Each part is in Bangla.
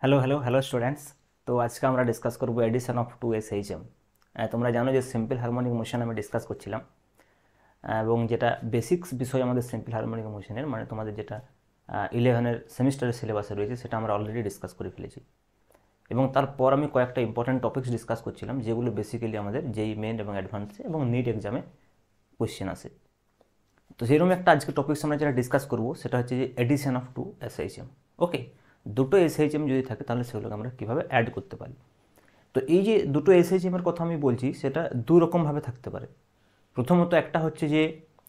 Hello hello hello students. তো আজকে আমরা ডিসকাস করব addition of two S H M. তোমরা জানো যে সিম্পল হারমোনিক মোশন আমি ডিসকাস করছিলাম, এবং যেটা বেসিক্স বিষয় আমাদের সিম্পল হারমোনিক মোশনের, মানে তোমাদের যেটা 11-এর সেমিস্টারের সিলেবাসে রয়েছে সেটা আমরা অলরেডি ডিসকাস করে ফেলেছি। এবং তারপর আমি কয়েকটা ইম্পর্ট্যান্ট টপিকস ডিসকাস করছিলাম যেগুলো বেসিক্যালি আমাদের যেই মেন এবং অ্যাডভান্সে এবং নিট এক্সামে কোয়েশ্চেন আসে। তো সেরকম একটা আজকে টপিকস আমরা যেটা ডিসকাস করবো সেটা হচ্ছে যে এডিশন অফ টু এসএইচএম। ওকে, দুটো এসএইচএম যদি থাকে তাহলে সেগুলোকে আমরা কীভাবে অ্যাড করতে পারি। তো এই যে দুটো এসএইচএম এর কথা আমি বলছি সেটা দু রকমভাবে থাকতে পারে। প্রথমত একটা হচ্ছে যে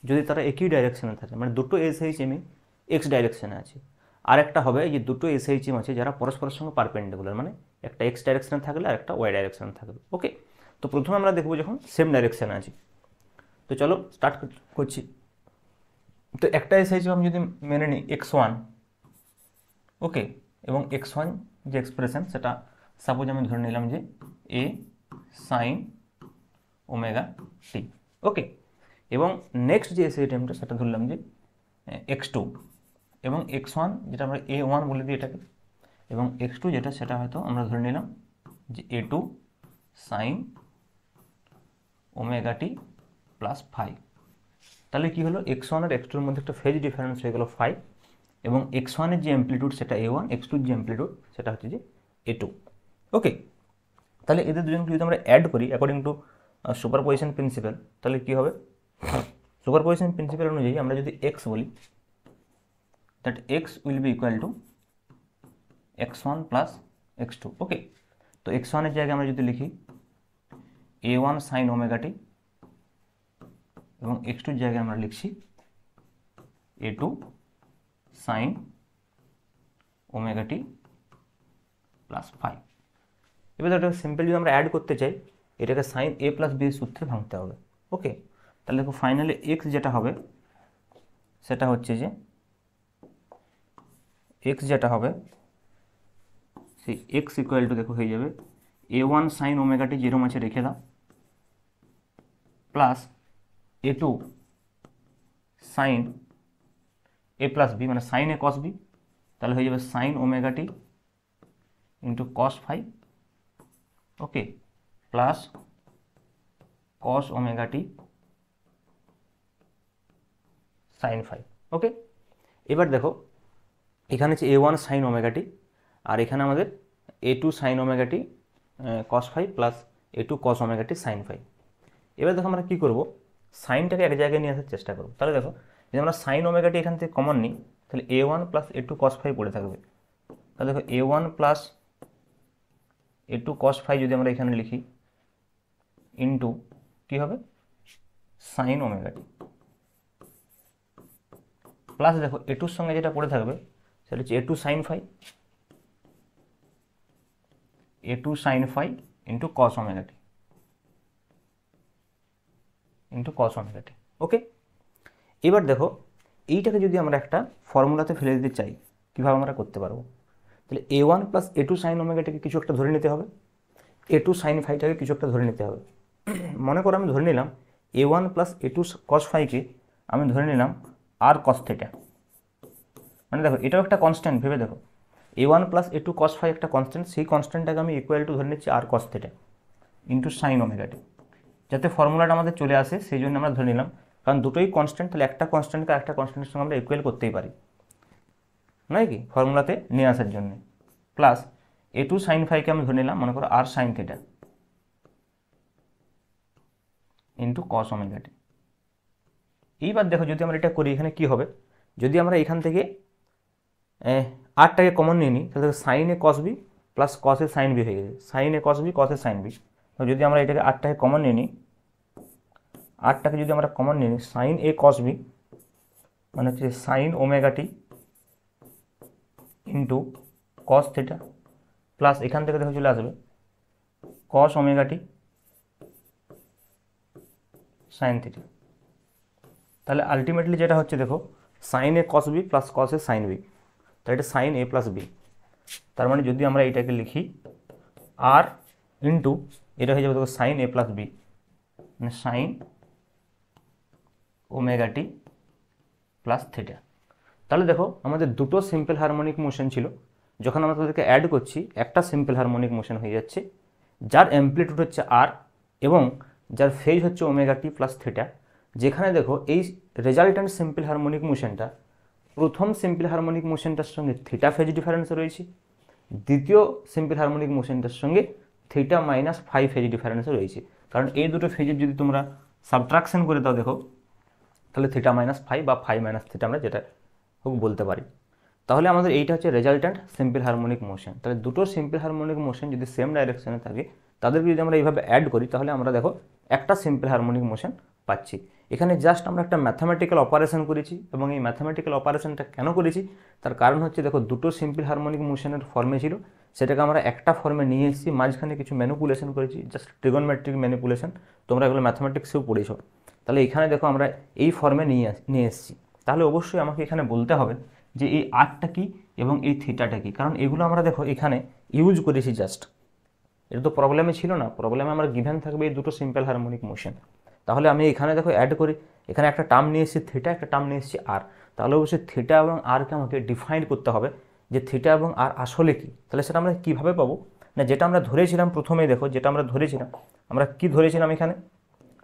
যদি তারা একই ডাইরেকশনে থাকে, মানে দুটো এসএইচএমই এক্স ডাইরেকশনে আছে। আর একটা হবে যে দুটো এসএইচএম আছে যারা পরস্পরের সঙ্গে পারপেন্ডিকুলার, মানে একটা এক্স ডাইরেকশনে থাকলে আর একটা ওয়াই ডাইরেকশনে থাকবে। ওকে, তো প্রথমে আমরা দেখবো যখন সেম ডাইরেকশনে আছে। তো চলো স্টার্ট করছি। তো একটা এসএইচএম আমি যদি মেনে নিই x1, ওকে, এবং x1 যে এক্সপ্রেশন সেটা সাপোজ আমি ধরে নিলাম যে এ সাইন ওমেগা টি। ওকে, এবং নেক্সট যে এসএইচএমটা সেটা ধরলাম যে x2, এবং x1 যেটা আমরা a1 বলে দিই এটাকে, এবং x2 যেটা সেটা হয়তো আমরা ধরে নিলাম যে a2 সাইন ওমেগা টি প্লাস ফাইভ। তাহলে কি হলো, x1 আর x2 এর মধ্যে একটা ফেজ ডিফারেন্স হয়ে গেল ফাইভ, এবং x1 এর যে অ্যাম্পলিটিউড সেটা a1, x2 এর যে অ্যাম্পলিটিউড সেটা হচ্ছে যে a2। ওকে, তাহলে এদের দুজনকে যদি আমরা অ্যাড করি অ্যাকর্ডিং টু সুপারপজিশন প্রিন্সিপাল, তাহলে কি হবে, সুপারপজিশন প্রিন্সিপাল অনুযায়ী আমরা যদি x বলি, that x will be equal to x1 plus x2। ওকে, তো x1 এর জায়গায় আমরা যদি লিখি a1 সাইন ওমেগা টি, এবং x2 এর জায়গায় আমরা লিখছি a2 সাইন ওমেগা টি প্লাস ফাইভ। এবার এটা সিম্পল যদি আমরা অ্যাড করতে চাই, এটাকে সাইন এ প্লাস বি সূত্রে ভাঙতে হবে। ওকে, তাহলে দেখো ফাইনালি এক্স যেটা হবে সেটা হচ্ছে যে এক্স যেটা হবে সেই এক্স ইকুয়াল টু দেখো হয়ে যাবে a1 সাইন ওমেগা টি যেরকম আছে রেখে দাও, প্লাস a2 সাইন এ প্লাস বি, মানে সাইন এ কস বি, তাহলে হয়ে যাবে সাইন ওমেগা টি ইন্টু কস ফাইভ। ওকে, plus cos omega t sine five. ওকে, এবার দেখো এখানে হচ্ছে a1 সাইন ওমেগা টি, আর এখানে আমাদের a2 sine omega t cos five plus a2 cos omega t sine five. এবার দেখো আমরা কী করবো, সাইনটাকে এক জায়গায় নিয়ে আসার চেষ্টা করবো। তাহলে দেখো যদি আমরা সাইন ওমেগা টি এখান থেকে কমন নিই, তাহলে a1 plus a2 cos five পড়ে থাকবে। তাহলে দেখো a1 plus a2 cos five যদি আমরা এখানে লিখি ইন্টু কী হবে সাইন ওমেগা টি, প্লাস দেখো a2 সঙ্গে যেটা পড়ে থাকবে সেটা হচ্ছে a2 sine five, a2 sine five into cos omega t into cos omega t. Okay, এবার দেখো এইটাকে যদি আমরা একটা ফর্মুলাতে ফেলে দিতে চাই, কীভাবে আমরা করতে পারবো, তাহলে a1 প্লাস a2 সাইন ওমেগাটাকে কিছু একটা ধরে নিতে হবে, a2 সাইন ফাইভটাকে কিছু একটা ধরে নিতে হবে। মনে করো আমি ধরে নিলাম a1 প্লাস a2 কস ফাইভকে আমি ধরে নিলাম আর কস থিটা। মানে দেখো এটাও একটা কনস্ট্যান্ট, ভেবে দেখো a1 plus a2 cos five একটা কনস্ট্যান্ট, সেই কনস্ট্যান্টটাকে আমি ইকুয়াল টু ধরে নিচ্ছি আর cos theta into sine omega t, যাতে ফর্মুলাটা আমাদের চলে আসে সেই জন্য আমরা ধরে নিলাম, কারণ দুটোই কনস্ট্যান্ট, তাহলে একটা কনস্ট্যান্টকে একটা কনস্ট্যান্টের সঙ্গে আমরা ইকুয়াল করতেই পারি, নয় কি, ফর্মুলাতে নিয়ে আসার জন্য। প্লাস a2 সাইন ফাইভকে আমি ধরে নিলাম মনে করো আর sine theta into cos omega t. এইবার দেখো যদি আমরা এটা করি এখানে কি হবে, যদি আমরা এখান থেকে আরটাকে কমন নিয়ে নিই তাহলে সাইন এ কস বি প্লাস কস এ সাইন বি হয়ে গেছে, সাইন এ কস বি কস এ সাইন বি। যদি আমরা এটাকে আরটাকে কমন নিয়ে নিই, আরটাকে যদি আমরা কমন নিয়ে নিই সাইন এ কস বি মানে হচ্ছে sign omega t into cos theta, plus এখান থেকে দেখো চলে আসবে কস ওমেগা টি সাইন থিটা। তাহলে আলটিমেটলি যেটা হচ্ছে দেখো সাইন এ কস বি প্লাস কস এ সাইন বি, তাহলে এটা সাইন এ প্লাস বি। তার মানে যদি আমরা এটাকে লিখি আর ইন্টু এটা হয়ে যাবে দেখো সাইন এ প্লাস বি মানে সাইন ওমেগা টি প্লাস থিটা। তাহলে দেখো আমাদের দুটো সিম্পল হারমোনিক মোশন ছিল, যখন আমরা তাদেরকে অ্যাড করছি একটা সিম্পল হারমোনিক মোশন হয়ে যাচ্ছে, যার অ্যাম্প্লিটিউড হচ্ছে আর এবং যার ফেজ হচ্ছে ওমেগা টি প্লাস থিটা। যেখানে দেখো এই রেজাল্ট্যান্ট সিম্পল হারমোনিক মোশনটা প্রথম সিম্পল হারমোনিক মোশনটার সঙ্গে থিটা ফেজ ডিফারেন্স রয়েছে, দ্বিতীয় সিম্পল হারমোনিক মোশনটার সঙ্গে theta minus phi phase difference রয়েছে। কারণ এই দুটো ফেজের যদি তোমরা সাবট্রাকশন করে দাও দেখো, তাহলে থিটা মাইনাস ফাই বা ফাই মাইনাস থিটা আমরা যেটা হোক বলতে পারি। তাহলে আমাদের এইটা হচ্ছে রেজাল্ট্যান্ট সিম্পল হারমোনিক মোশন। তাহলে দুটো সিম্পল হারমোনিক মোশন যদি সেম ডাইরেকশনে থাকে, তাদেরকে যদি আমরা এইভাবে অ্যাড করি, তাহলে আমরা দেখো একটা সিম্পল হারমোনিক মোশন পাচ্ছি। এখানে জাস্ট আমরা একটা ম্যাথামেটিক্যাল অপারেশন করেছি, এবং এই ম্যাথামেটিক্যাল অপারেশনটা কেন করেছি তার কারণ হচ্ছে দেখো দুটো সিম্পল হারমোনিক মোশনের ফর্মে ছিল, সেটাকে আমরা একটা ফর্মে নিয়ে এসেছি, মাঝখানে কিছু ম্যানিপুলেশন করেছি, জাস্ট ট্রিগোনোমেট্রিক ম্যানিপুলেশন, তোমরা এগুলো ম্যাথামেটিক্সেও পড়েছো। তাহলে এখানে দেখো আমরা এই ফর্মে নিয়ে এসেছি। তাহলে অবশ্যই আমাকে এখানে বলতে হবে যে এই আরটা কি এবং এই থিটাটা কি, কারণ এগুলো আমরা দেখো এখানে ইউজ করেছি জাস্ট। এটা তো প্রবলেমে ছিল না, প্রবলেমে আমরা গিভেন থাকবে এই দুটো সিম্পল হারমোনিক মোশন। তাহলে আমি এখানে দেখো অ্যাড করি, এখানে একটা টার্ম নিয়ে এসেছি থিটা, একটা টার্ম নিয়ে এসেছি আর। তাহলে অবশ্যই থিটা এবং আরকে আমাকে ডিফাইন করতে হবে যে থিটা এবং আর আসলে কি। তাহলে সেটা আমরা কীভাবে পাবো না, যেটা আমরা ধরেছিলাম প্রথমেই দেখো, যেটা আমরা ধরেছিলাম, আমরা কি ধরেছিলাম এখানে,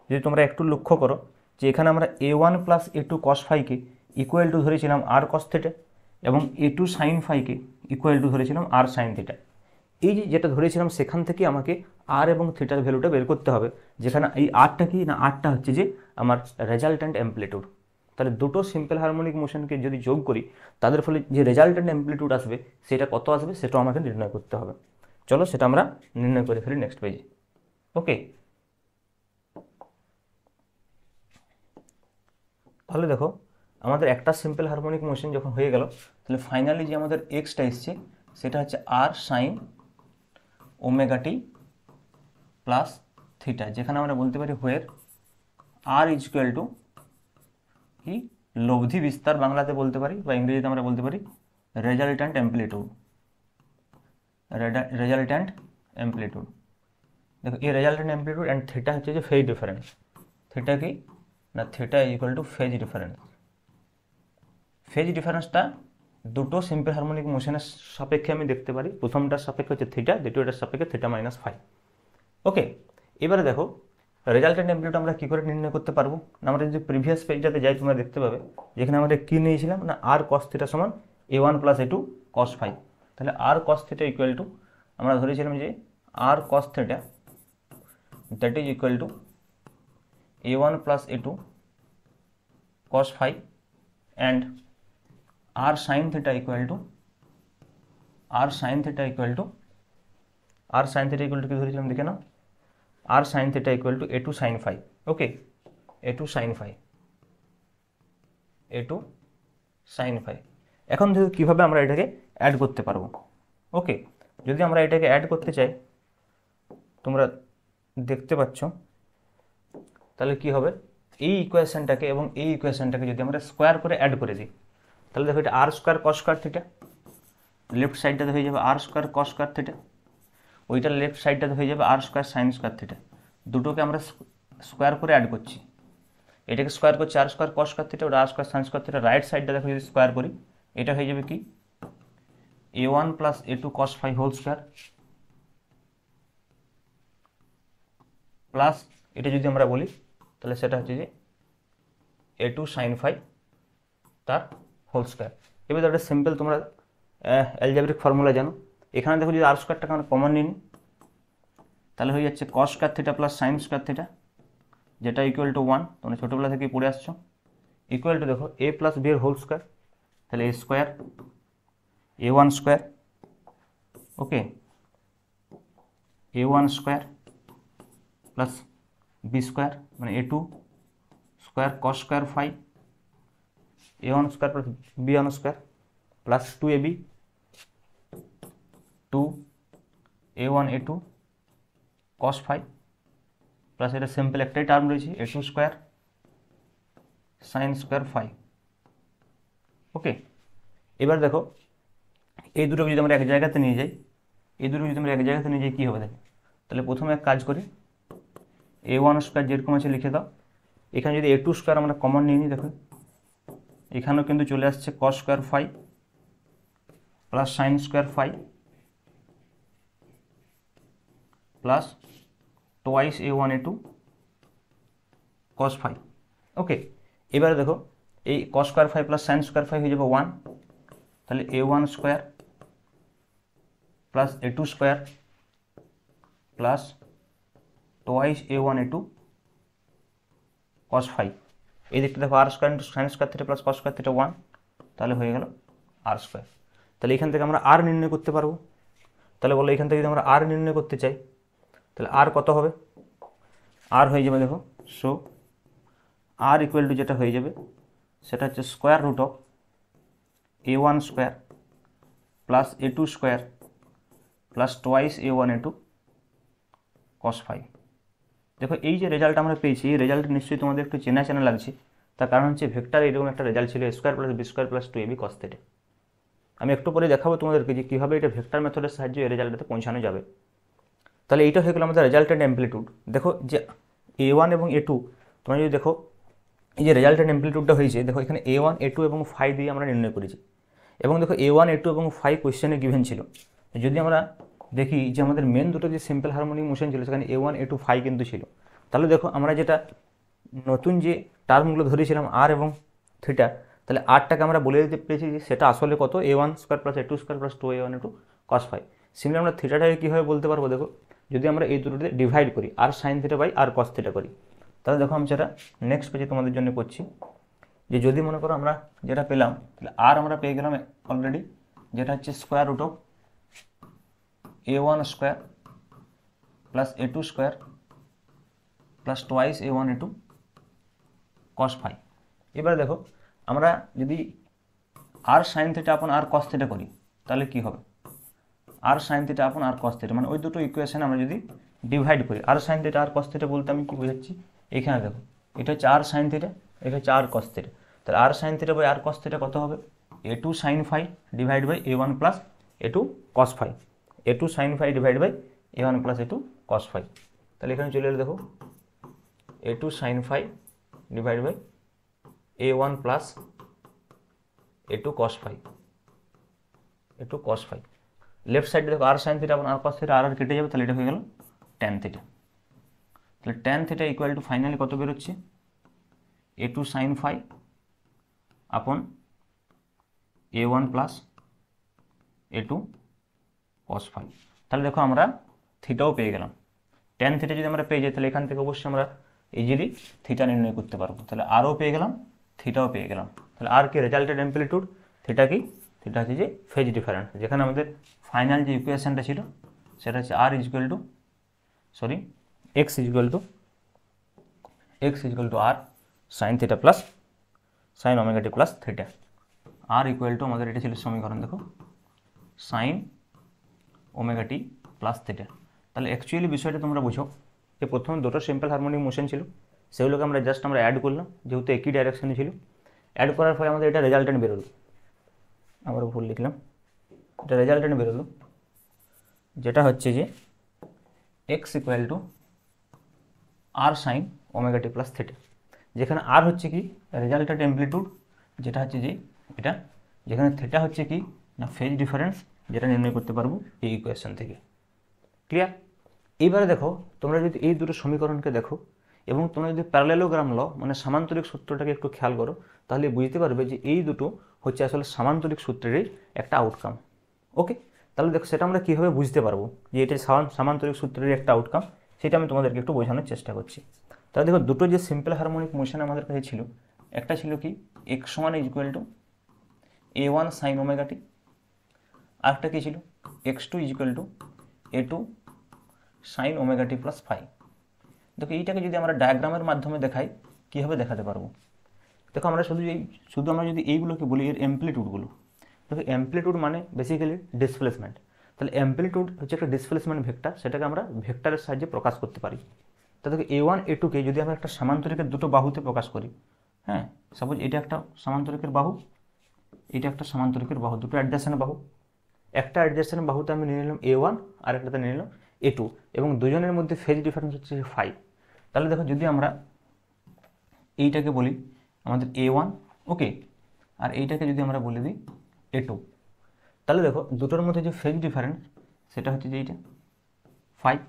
যদি তোমরা একটু লক্ষ্য করো যে এখানে আমরা a1 প্লাস a2 কস ফাইকে ইকুয়াল টু ধরেছিলাম আর কস থিটা, এবং a2 সাইন ফাইকে ইকুয়াল টু ধরেছিলাম আর সাইন থিটা। এই যে যেটা ধরেছিলাম সেখান থেকে আমাকে আর এবং থিটার ভ্যালুটা বের করতে হবে, যেখানে এই আরটা কি না, আরটা হচ্ছে যে আমার রেজাল্ট্যান্ট অ্যাম্প্লিটিউড। তাহলে দুটো সিম্পল হারমোনিক মোশনকে যদি যোগ করি, তাদের ফলে যে রেজাল্ট্যান্ট অ্যাম্প্লিটিউড আসবে সেটা কত আসবে সেটাও আমাকে নির্ণয় করতে হবে। চলো সেটা আমরা নির্ণয় করে ফেলি নেক্সট পেজে। ওকে, তাহলে দেখো আমাদের একটা সিম্পল হারমোনিক মোশন যখন হয়ে গেল, তাহলে ফাইনালি যে আমাদের এক্সটা এসছে সেটা হচ্ছে আর সাইন ওমেগা টি প্লাস থিটা, যেখানে আমরা বলতে পারি হোয়ার আর ইজ ইকুয়াল টু কি লব্ধি বিস্তার বাংলাতে বলতে পারি, বা ইংরেজিতে আমরা বলতে পারি রেজাল্ট্যান্ট অ্যাম্প্লিটিউড। রেজাল্ট্যান্ট অ্যাম্প্লিটিউড দেখো এই রেজাল্ট্যান্ট অ্যাম্প্লিটিউড অ্যান্ড থিটা হচ্ছে যে ফেজ ডিফারেন্স। থিটা কি না, theta equal to phase difference. Phase ডিফারেন্সটা দুটো সিম্পল হারমোনিক মোশনের সাপেক্ষে আমি দেখতে পারি, প্রথমটার সাপেক্ষে হচ্ছে থিটা, দ্বিতীয়টার সাপেক্ষে থিটা মাইনাস ফাই। ওকে, এবারে দেখো রেজাল্ট্যান্ট অ্যাম্প্লিটিউড আমরা কী করে নির্ণয় করতে পারবো না, আমরা যদি প্রিভিয়াস পেজটাতে যাই তোমরা দেখতে পাবে যেখানে আমাদের কী নিয়েছিলাম না, আর কস থিটা সমান a1 plus a2 cos phi. তাহলে R cos theta equal to আমরা ধরেছিলাম যে R cos theta that is equal to a1 plus a2 cos phi and r sin theta equal to কি ধরেছিলাম দেখে নাও, r sin theta equal to a2 sin phi। Okay, a2 sin phi, a2 sin phi। এখন দেখো কীভাবে আমরা এটাকে অ্যাড করতে পারবো। ওকে, যদি আমরা এটাকে অ্যাড করতে চাই, তোমরা দেখতে পাচ্ছ, তাহলে কি হবে, এই ইকুয়েশনটাকে এবং এই ইকুয়েশনটাকে যদি আমরা স্কোয়ার করে অ্যাড করে দিই, তাহলে দেখো এটা আর square cos square theta, left সাইডটাতে হয়ে যাবে আর স্কোয়ার কস স্কোয়ার থিটা, ওইটার লেফট সাইডটাতে হয়ে যাবে আর স্কোয়ার সাইন স্কোয়ার থিটা। দুটোকে আমরা স্কোয়ার করে অ্যাড করছি, এটাকে স্কোয়ার করছি আর স্কোয়ার কস স্কোয়ার থিটা, ওটা আর square sine square theta. Right সাইডটা দেখো যদি স্কোয়ার করি, এটা হয়ে যাবে কি a1 plus a2 cos phi whole square, plus এটা যদি আমরা বলি তাহলে সেটা হচ্ছে যে a2 সাইন ফাই তার হোল স্কোয়ার। এবার একটা সিম্পল তোমরা অ্যালজেব্রিক ফর্মুলা জানো, এখানে দেখো যদি আর স্কোয়ারটাকে আমরা কমন নিই, তাহলে হয়ে যাচ্ছে cos square theta plus sine square theta, যেটা ইকুয়াল টু 1, তোমরা ছোটোবেলা থেকেই পড়ে আসছো, ইকুয়াল টু দেখো a প্লাস বি এর হোল স্কোয়ার, তাহলে a square a1 square, okay, a1 square plus B square মানে a2 square cos square phi, a1 square plus b1 square plus 2ab 2 a1 a2 cos phi, plus এটা সিম্পল একটাই টার্ম রয়েছে a2 square sine square phi. ওকে, এবার দেখো এই দুটোকে যদি আমরা এক জায়গাতে নিয়ে যাই, কী হবে দেখো, তাহলে প্রথমে এক কাজ করি, a1 স্কোয়ার যেরকম আছে লিখে দাও, এখানে যদি a2 স্কোয়ার আমরা কমন নিয়ে নিই, দেখো এখানেও কিন্তু চলে আসছে cos square phi plus sine square phi plus twice a1 a2 cos phi. Okay, এবারে দেখো এই cos square phi plus sine square phi হয়ে যাবে 1, তাহলে a1 square plus a2 square plus twice a1 a2 cos phi. এই দিকটা দেখো R square into sine square theta plus cos square theta 1, তাহলে হয়ে গেল আর স্কোয়ার। তাহলে এখান থেকে আমরা আর নির্ণয় করতে পারবো। তাহলে বলো এখান থেকে যদি আমরা আর নির্ণয় করতে চাই তাহলে আর কত হবে? আর হয়ে যাবে দেখো, সো আর ইকুয়াল টু যেটা হয়ে যাবে সেটা হচ্ছে square root of a1 square plus a2 square plus twice a1 a2 cos phi. দেখো এই যে রেজাল্ট আমরা পেয়েছি, এই রেজাল্ট নিশ্চয়ই তোমাদের একটু চেনা চেনা লাগছে। তার কারণ হচ্ছে ভেক্টর এরকম একটা রেজাল্ট ছিল a square plus b square plus 2ab cos theta. আমি একটু পরে দেখাবো তোমাদেরকে যে কীভাবে এটা ভেক্টর মেথডের সাহায্যে এই রেজাল্টটাতে পৌঁছানো যাবে। তাহলে এইটা হয়ে গেল আমাদের রেজাল্টেড অ্যাম্প্লিটিউড। দেখো যে a1 এবং a2 তোমরা যদি দেখো এই যে রেজাল্টেড অ্যাম্প্লিটিউডটা হয়েছে, দেখো এখানে a1 a2 এবং ফাই দিয়ে আমরা নির্ণয় করেছি। এবং দেখো a1 a2 এবং ফাই কোয়েশ্চেনে গিভেন ছিল। যদি আমরা দেখি যে আমাদের মেন দুটো যে সিম্পল হারমোনিক মোশন ছিল সেখানে a1 a2 ফাই কিন্তু ছিল। তাহলে দেখো আমরা যেটা নতুন যে টার্মগুলো ধরেছিলাম আর এবং থিটা, তাহলে আরটাকে আমরা বলে দিতে পেরেছি যে সেটা আসলে কত, a1 square plus a2 square plus 2a1 a2 cos phi. Simply আমরা থিটাটাকে কীভাবে বলতে পারবো? দেখো যদি আমরা এই দুটোতে ডিভাইড করি R sine theta by R cos theta করি, তাহলে দেখো আমি সেটা নেক্সট পেজে তোমাদের জন্য করছি। যে যদি মনে করো আমরা যেটা পেলাম, তাহলে আর আমরা পেয়ে গেলাম অলরেডি, যেটা হচ্ছে square root of a1 square plus a2 square plus twice a1 a2 cos phi. এবারে দেখো আমরা যদি আর সাইন থিটা আপন আর কস থিটা করি তাহলে কি হবে? আর সাইন থিটা আপন আর কস থিটা, মানে ওই দুটো ইকুয়েশন আমরা যদি ডিভাইড করি, আর সাইন থিটা আর কস থিটা বলতে আমি কি বোঝাচ্ছি, এখানে দেখো এটা হচ্ছে আর সাইন থিটা, এটা হচ্ছে আর কস থিটা। তাহলে R sine theta by R cos theta কত হবে? a2 sine phi divide by a1 plus a2 cos phi, a2 sine phi divide by a1 plus a2 cos phi. তাহলে এখানে চলে এলো দেখো a2 sine phi divide by a1 plus a2 cos phi, a2 cos phi. Left সাইডে দেখো আর সাইন থিটা আর কস থিটা আর কেটে যাবে, তাহলে এটা হয়ে গেল ট্যান থিটা। তাহলে tan theta equal two finally কত বেরোচ্ছে? a2 সাইন ফাই আপন a1 plus a2 cos phi. তাহলে দেখো আমরা থিটাও পেয়ে গেলাম। ট্যান থিটা যদি আমরা পেয়ে যাই তাহলে এখান থেকে অবশ্যই আমরা ইজিলি থিটা নির্ণয় করতে পারবো। তাহলে আরও পেয়ে গেলাম, থিটাও পেয়ে গেলাম। তাহলে আর কি রেজাল্টেড অ্যাম্প্লিটিউড, থিটা কি? থিটা হচ্ছে যে ফেজ ডিফারেন্স। যেখানে আমাদের ফাইনাল যে ইকুয়েশনটা ছিল সেটা হচ্ছে আর equal to x equal to R sine theta plus sine omega T plus theta. আর ইকুয়াল টু আমাদের এটা ছিল সমীকরণ, দেখো সাইন ওমেগা টি প্লাস থিটা। তাহলে অ্যাকচুয়ালি বিষয়টা তোমরা বুঝো যে প্রথম দুটো সিম্পল হারমোনিক মোশন ছিল, সেগুলোকে আমরা জাস্ট অ্যাড করলাম, যেহেতু একই ডাইরেকশনে ছিল। অ্যাড করার ফলে আমাদের এটা রেজাল্টেন্ট বেরোলো, আবার ভুল লিখলাম, এটা রেজাল্টেন্ট বেরোলো যেটা হচ্ছে যে X equal to R sine omega T plus theta. যেখানে আর হচ্ছে কি রেজাল্টেড অ্যাম্প্লিটিউড, যেটা হচ্ছে যে এটা, যেখানে থিটা হচ্ছে কি না ফেজ ডিফারেন্স, যেটা নির্ণয় করতে পারবো এই ইকুয়েশন থেকে। ক্লিয়ার? এইবারে দেখো তোমরা যদি এই দুটো সমীকরণকে দেখো এবং তোমরা যদি প্যারালেলোগ্রাম ল মানে সামান্তরিক সূত্রটাকে একটু খেয়াল করো, তাহলে বুঝতে পারবে যে এই দুটো হচ্ছে আসলে সামান্তরিক সূত্রেরই একটা আউটকাম। ওকে, তাহলে দেখো সেটা আমরা কীভাবে বুঝতে পারবো যে এটা সামান্তরিক সূত্রেরই একটা আউটকাম, সেটা আমি তোমাদেরকে একটু বোঝানোর চেষ্টা করছি। তাহলে দেখো দুটো যে সিম্পল হারমোনিক মোশন আমাদের কাছে ছিল, একটা ছিল কি এক্স সমান equal to a1 sine omega t, আরেকটা কী ছিল x2 equal to a2 sine omega T plus phi. দেখো এইটাকে যদি আমরা ডায়াগ্রামের মাধ্যমে দেখাই কীভাবে দেখাতে পারবো? দেখো আমরা শুধু আমরা যদি এইগুলোকে বলি এর অ্যাম্প্লিটিউডগুলো, দেখো অ্যাম্প্লিটিউড মানে বেসিক্যালি ডিসপ্লেসমেন্ট। তাহলে অ্যাম্প্লিটিউড হচ্ছে একটা ডিসপ্লেসমেন্ট ভেক্টর, সেটাকে আমরা ভেক্টরের সাহায্যে প্রকাশ করতে পারি। তা দেখো a1 a2কে যদি আমরা একটা সামান্তরিকের দুটো বাহুতে প্রকাশ করি, হ্যাঁ সাপোজ এটা একটা সামান্তরিকের বাহু, এটা একটা সামান্তরিকের বাহু, দুটো অ্যাডজাসেন্ট বাহু। একটা অ্যাডজাসেন্ট বাহুতে আমি নিয়ে নিলাম a1 আর একটাতে নিয়ে নিলাম a2, এবং দুজনের মধ্যে ফেজ ডিফারেন্স হচ্ছে 5। তাহলে দেখো যদি আমরা এইটাকে বলি আমাদের a1, ওকে, আর এইটাকে যদি আমরা বলে দিই a2, তাহলে দেখো দুটোর মধ্যে যে ফেজ ডিফারেন্স সেটা হচ্ছে যে এইটা 5।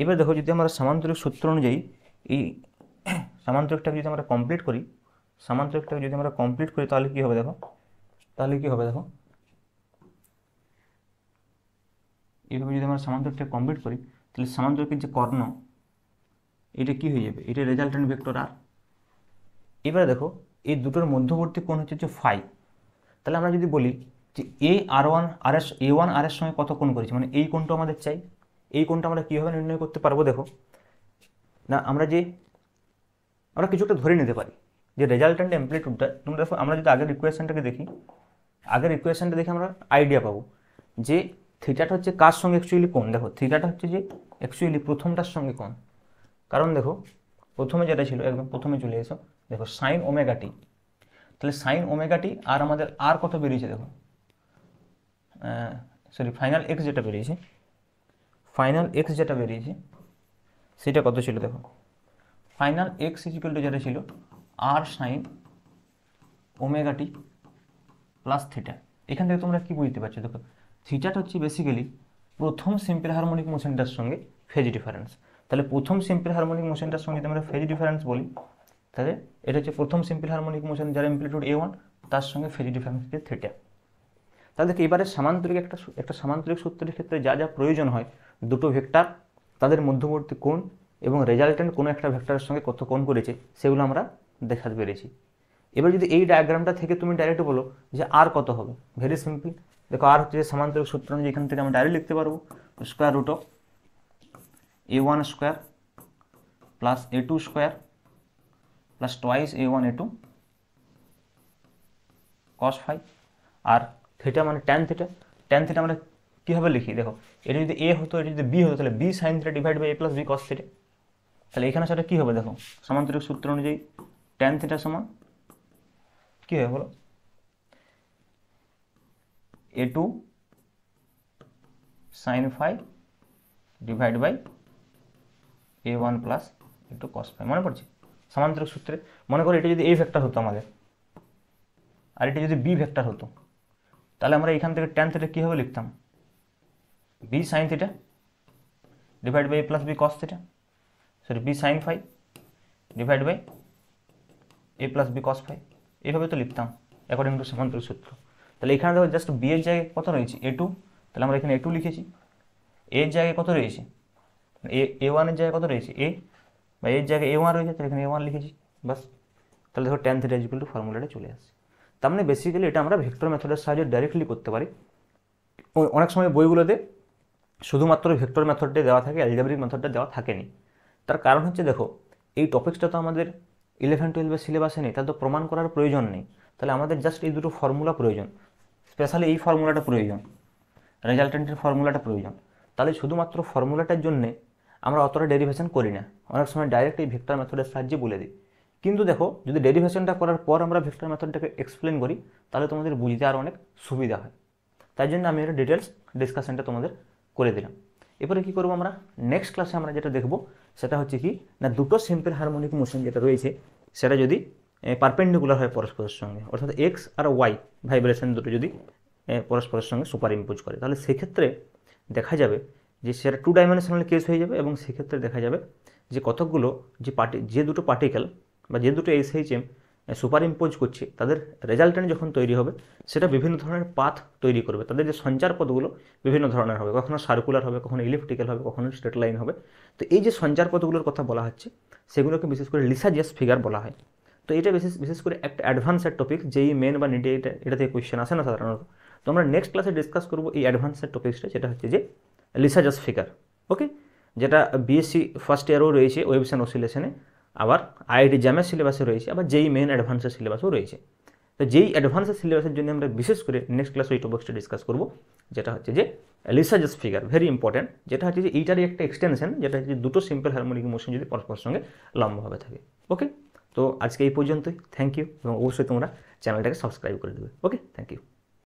এবার দেখো যদি আমরা সামান্তরিক সূত্র অনুযায়ী এই সামান্তরিকটাকে যদি আমরা কমপ্লিট করি, তাহলে কি হবে দেখো, এইভাবে যদি আমরা সামান্তরিকটাকে কমপ্লিট করি তাহলে সামান্তরিকের যে কর্ণ এটা কি হয়ে যাবে, এটা রেজাল্টেন্ট ভেক্টর আর। এবারে দেখো এই দুটোর মধ্যবর্তী কোণ হচ্ছে ফাই। তাহলে আমরা যদি বলি যে A1 আর এর সঙ্গে কত কোণ করেছে, মানে এই কোণটা আমাদের চাই, এই কোণটা আমরা কীভাবে নির্ণয় করতে পারবো দেখো না, আমরা কিছু একটা ধরে নিতে পারি যে রেজাল্টেন্ট অ্যামপ্লিটিউডটা, তোমরা দেখো আমরা যদি আগের ইকুয়েশনটাকে দেখি, আমরা আইডিয়া পাবো যে থিটাটা হচ্ছে কার সঙ্গে অ্যাকচুয়ালি কোণ। দেখো থিটাটা হচ্ছে যে অ্যাকচুয়ালি প্রথমটার সঙ্গে কোণ, কারণ দেখো প্রথমে যেটা ছিল, একদম প্রথমে চলে এসো, দেখো সাইন ওমেগা টি। তাহলে সাইন ওমেগা টি আর আমাদের আর কত বেরিয়েছে দেখো, ফাইনাল এক্স যেটা বেরিয়েছে সেটা কত ছিল দেখো, ফাইনাল এক্স ইকুয়াল টু যেটা ছিল আর সাইন ওমেগা টি প্লাস থিটা। এখান থেকে তোমরা কি বুঝতে পারছো দেখো, থিটাটা হচ্ছে বেসিক্যালি প্রথম সিম্পল হারমোনিক মোশনটার সঙ্গে ফেজ ডিফারেন্স। তাহলে প্রথম সিম্পল হারমোনিক মোশনটার সঙ্গে যদি আমরা ফেজ ডিফারেন্স বলি, তাহলে এটা হচ্ছে প্রথম সিম্পল হারমোনিক মোশন যার অ্যামপ্লিটিউড A1, তার সঙ্গে ফেজ ডিফারেন্স হচ্ছে থিটা। তাহলে দেখো এবারে সামান্তরিক একটা সামান্তরিক সূত্রের ক্ষেত্রে যা যা প্রয়োজন হয়, দুটো ভেক্টর, তাদের মধ্যবর্তী কোণ এবং রেজাল্টেন্ট কোনো একটা ভেক্টরের সঙ্গে কত কোণ করেছে সেগুলো আমরা দেখাতে পেরেছি। এবার যদি এই ডায়াগ্রামটা থেকে তুমি ডাইরেক্ট বলো যে আর কত হবে, ভেরি সিম্পল। দেখো আর হচ্ছে সামান্তরিক সূত্র অনুযায়ী এখান থেকে আমরা ডাইরেক্ট লিখতে পারবো square root of A1 square plus A2 square plus twice A1 A2 cos phi. আর থিটা মানে ট্যান থিটা আমরা কীভাবে লিখি দেখো, এটা যদি A হতো, এটা যদি B হতো, তাহলে B sine theta divide by A plus B cos theta. তাহলে এখানে সেটা কী হবে দেখো, সামান্তরিক সূত্র অনুযায়ী ট্যান থিটা সমান কী হবে বলো, A2 sine phi divide by A1 plus A2 cos phi. মনে পড়ছে সামান্তরিক সূত্রে? মনে করো এটা যদি A ভেক্টর হতো আমাদের, আর এটা যদি B ভেক্টর হতো, তাহলে আমরা এখান থেকে ট্যান থিটা কীভাবে লিখতাম, B sine theta divide by A plus B cos theta, sorry B sine phi divide by A plus B cos phi, এইভাবে তো লিখতাম অ্যাকর্ডিং টু সামান্তরিক সূত্র। তাহলে এখানে দেখো জাস্ট B এর জায়গায় কত রয়েছে A2, তাহলে আমরা এখানে A2 লিখেছি। এর জায়গায় কত রয়েছে, A1 এর জায়গায় কত রয়েছে A, বা এর জায়গায় A1 রয়েছে, তাহলে এখানে A1 লিখেছি বাস। তাহলে দেখো ট্যান থিটা ইকুয়াল টু ফর্মুলাটা চলে আসছে। তার মানে বেসিক্যালি এটা আমরা ভেক্টর মেথডের সাহায্যে ডাইরেক্টলি করতে পারি। অনেক সময় বইগুলোতে শুধুমাত্র ভেক্টর মেথডটা দেওয়া থাকে, অ্যালজেব্রিক মেথডটা দেওয়া থাকেনি। তার কারণ হচ্ছে দেখো এই টপিক্সটা তো আমাদের 11-12 সিলেবাসে নেই, তাহলে তো প্রমাণ করার প্রয়োজন নেই। তাহলে আমাদের জাস্ট এই দুটো ফর্মুলা প্রয়োজন, স্পেশালি এই ফর্মুলাটা প্রয়োজন, রেজাল্টেন্টের ফর্মুলাটা প্রয়োজন। তাহলে শুধুমাত্র ফর্মুলাটার জন্যে আমরা অতটা ডেরিভেশন করি না, অনেক সময় ডাইরেক্ট এই ভেক্টর মেথডের সাহায্যে বলে দিই। কিন্তু দেখো যদি ডেরিভেশনটা করার পর আমরা ভেক্টর মেথডটাকে এক্সপ্লেন করি, তাহলে তোমাদের বুঝতে আরও অনেক সুবিধা হয়। তাই জন্য আমি একটা ডিটেলস ডিসকাশনটা তোমাদের করে দিলাম। এরপরে কী করবো আমরা, নেক্সট ক্লাসে আমরা যেটা দেখবো সেটা হচ্ছে কি না, দুটো সিম্পল হারমোনিক মোশন যেটা রয়েছে সেটা যদি পারপেন্ডিকুলার হয় পরস্পরের সঙ্গে, অর্থাৎ এক্স আর ওয়াই ভাইব্রেশন দুটো যদি পরস্পরের সঙ্গে সুপার ইম্পোজ করে, তাহলে সেক্ষেত্রে দেখা যাবে যে সেটা 2 ডাইমেনশনাল কেস হয়ে যাবে। এবং সেক্ষেত্রে দেখা যাবে যে কতকগুলো যে দুটো পার্টিকেল বা যে দুটো SHM সুপার ইম্পোজ করছে, তাদের রেজাল্টেন্ট যখন তৈরি হবে সেটা বিভিন্ন ধরনের পাথ তৈরি করবে। তাদের যে সঞ্চার পথগুলো বিভিন্ন ধরনের হবে, কখনো সার্কুলার হবে, কখনো ইলিপ্টিক্যাল হবে, কখনো স্ট্রেট লাইন হবে। তো এই যে সঞ্চার পথগুলোর কথা বলা হচ্ছে সেগুলোকে বিশেষ করে লিসাজিয়াস ফিগার বলা হয়। তো এটা বিশেষ করে একটা অ্যাডভান্সের টপিক, যেই মেন বা নিটে এটা থেকে কোয়েশ্চেন আসে না সাধারণত। তো আমরা নেক্সট ক্লাসে ডিসকাস করবো এই অ্যাডভান্সের টপিক্সটা, যেটা হচ্ছে যে লিসাজাস ফিগার। ওকে, যেটা বিএসসি ফার্স্ট ইয়ারও রয়েছে ওয়েভস অ্যান্ড অসিলেশনে, আবার IIT জ্যামের সিলেবাসে রয়েছে, আবার যেই মেন অ্যাডভান্সের সিলেবাসও রয়েছে। তো যেই অ্যাডভান্সের সিলেবাসের জন্য আমরা বিশেষ করে নেক্সট ক্লাসে এই টপিক্সটা ডিসকাস করবো, যেটা হচ্ছে যে লিসাজাস ফিগার, ভেরি ইম্পর্টেন্ট। যেটা হচ্ছে যে এইটারই একটা এক্সটেনশন, যেটা হচ্ছে দুটো সিম্পল হারমোনিক মোশন যদি পরস্পরের সঙ্গে লম্বভাবে থাকে। ওকে, তো আজকে এই পর্যন্তই। থ্যাংক ইউ, এবং অবশ্যই তোমরা চ্যানেলটাকে সাবস্ক্রাইব করে দেবে। ওকে, থ্যাংক ইউ।